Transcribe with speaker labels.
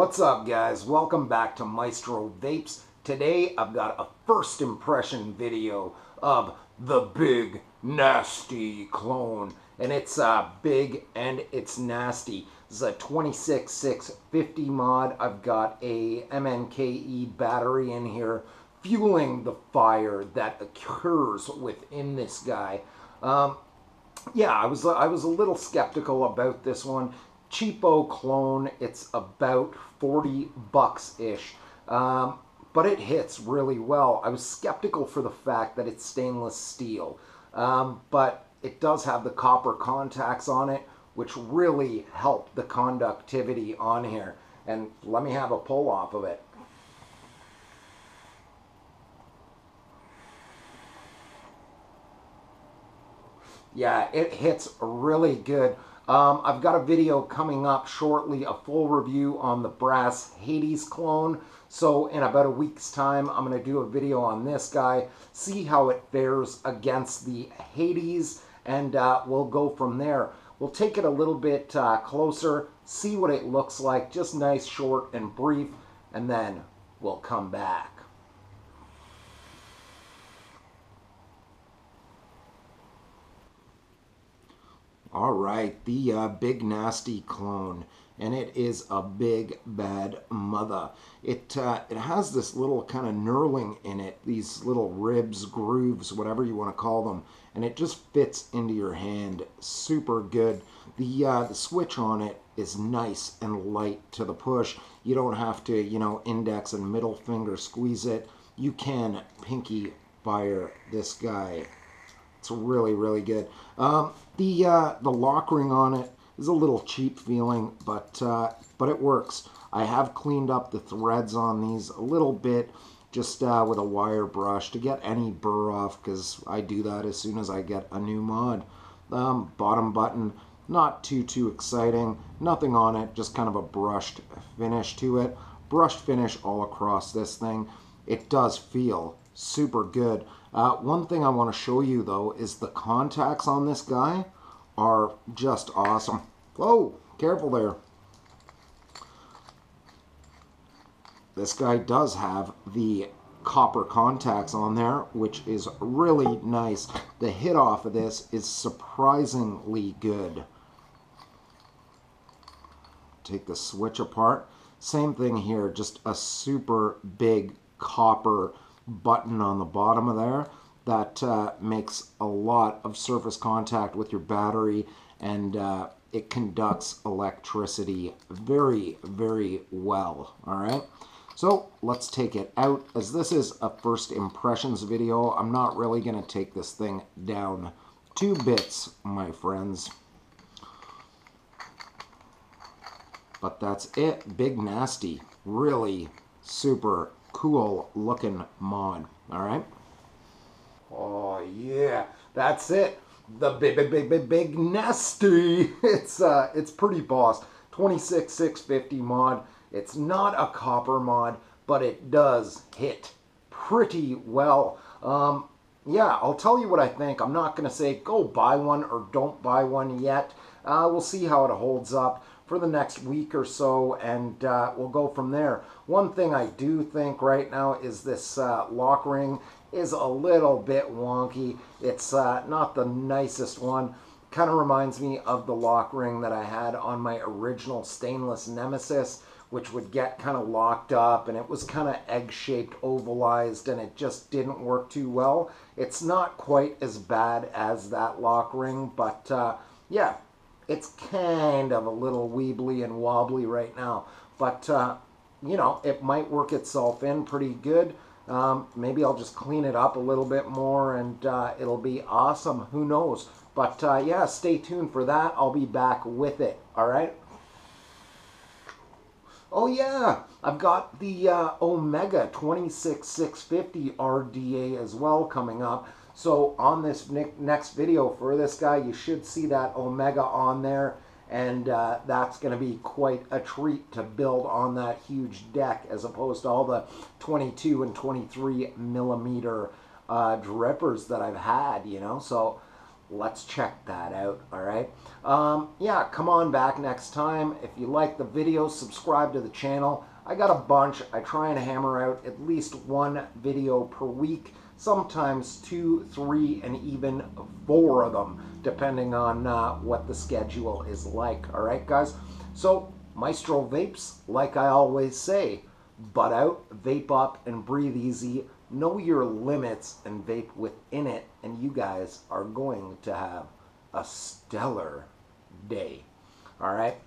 Speaker 1: What's up, guys? Welcome back to Maestro Vapes. Today I've got a first impression video of the Big Nasty clone, and it's big and it's nasty. This is a 26650 mod. I've got a MNKE battery in here fueling the fire that occurs within this guy. Yeah, I was a little skeptical about this one. Cheapo clone. It's about 40 bucks ish, but it hits really well. I was skeptical for the fact that it's stainless steel, but it does have the copper contacts on it, which really help the conductivity on here. And let me have a pull off of it. Yeah, it hits really good. I've got a video coming up shortly, a full review on the Brass Hades clone. So in about a week's time, I'm going to do a video on this guy, see how it fares against the Hades, and we'll go from there. We'll take it a little bit closer, see what it looks like, just nice, short, and brief, and then we'll come back. All right, the Big Nasty clone, and it is a big bad mother. It has this little kind of knurling in it, these little ribs, grooves, whatever you want to call them, and it just fits into your hand super good. The switch on it is nice and light to the push. You don't have to, index and middle finger squeeze it. You can pinky fire this guy. It's really, really good. The lock ring on it is a little cheap feeling, but it works. I have cleaned up the threads on these a little bit, just with a wire brush to get any burr off, because I do that as soon as I get a new mod. Bottom button, not too exciting. Nothing on it, just kind of a brushed finish to it. Brushed finish all across this thing. It does feel super good. One thing I want to show you though is the contacts on this guy are just awesome. Whoa, careful there. This guy does have the copper contacts on there, which is really nice. The hit off of this is surprisingly good. Take the switch apart. Same thing here, just a super big copper button on the bottom of there that makes a lot of surface contact with your battery, and it conducts electricity very, very well. All right, so let's take it out. As this is a first impressions video, I'm not really going to take this thing down to bits, my friends. But that's it. Big Nasty. Really super cool looking mod. All right. Oh yeah, that's it. The big Nasty. It's pretty boss. 26650 mod. It's not a copper mod, but it does hit pretty well. Yeah, I'll tell you what I think. I'm not going to say go buy one or don't buy one yet. We'll see how it holds up for the next week or so, and we'll go from there. One thing I do think right now is this lock ring is a little bit wonky. It's not the nicest one. Kind of reminds me of the lock ring that I had on my original stainless Nemesis, which would get kind of locked up, and it was kind of egg-shaped, ovalized, and it just didn't work too well. It's not quite as bad as that lock ring, but yeah, it's kind of a little weebly and wobbly right now, but it might work itself in pretty good. Maybe I'll just clean it up a little bit more, and it'll be awesome. Who knows? But yeah, stay tuned for that. I'll be back with it. All right. Oh yeah, I've got the Omega 26650 RDA as well coming up. So on this next video for this guy, you should see that Omega on there, and that's going to be quite a treat to build on that huge deck, as opposed to all the 22 and 23 millimeter drippers that I've had, So let's check that out. All right. Yeah, come on back next time. If you like the video, subscribe to the channel. I got a bunch. I try and hammer out at least one video per week, sometimes 2, 3, and even 4 of them, depending on what the schedule is like. All right, guys? So, Maestro Vapes, like I always say, butt out, vape up, and breathe easy. Know your limits and vape within it, and you guys are going to have a stellar day. All right?